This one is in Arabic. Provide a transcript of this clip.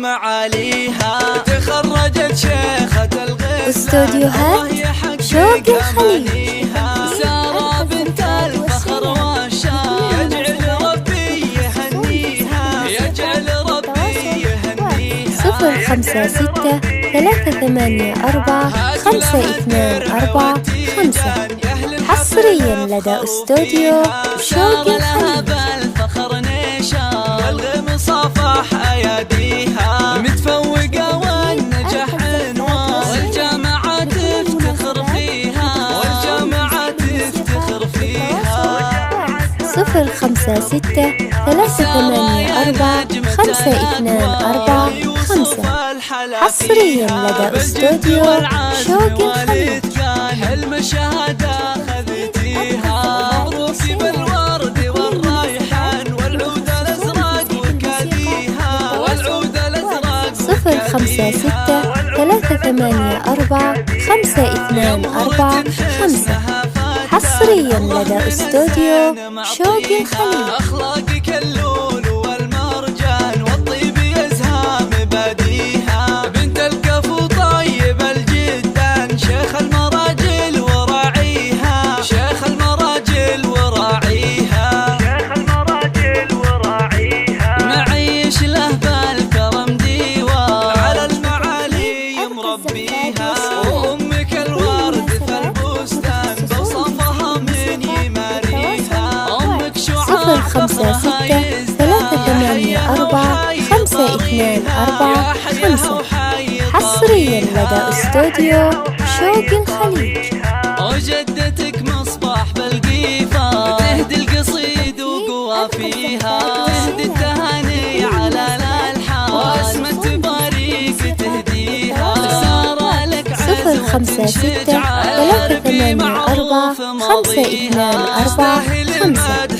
معاليها. تخرجت شيخة الغيث استوديوهات شوق الخليج. سارة بنت الفخر والشان، يجعل ربي يهنيها، يجعل ربي يهنيها. 056-384-524-5 حصريا لدى استوديو شوق الخليج. والغم صافح اياديها، متفوقة والنجاح عنوان، والجامعة تفتخر فيها، والجامعة تفتخر فيها. 056-384-524-5 حصريا لدى استوديو شوق الخليج. حلم الشهادة خذتيها، مبروك بالورد والريحان والعود الازرق وكاديها، والعود الازرق. 056-384-524-5 حصريا لدى استوديو شوق الخليج. أخلاقك اللؤلؤ والمرجان والطيب يزهى مباديها، بنت الكفو طيب الجدان، شيخ المراجل وراعيها، شيخ المراجل وراعيها، شيخ المراجل وراعيها. معيش له بالكرم ديوان، على المعالي مربيها، وأمك الورد في البستان بوصفها من يماريها. أمك شعاع 056-384-524-5 حصريا لدى استوديو شوق الخليج. وجدتك مصباح بالقيفة، تهدي القصيد وقوافيها، تهدي التهاني على الألحان، واسمة تباريك تهديها. صار لك عزوة تشجع، 056-384-524-5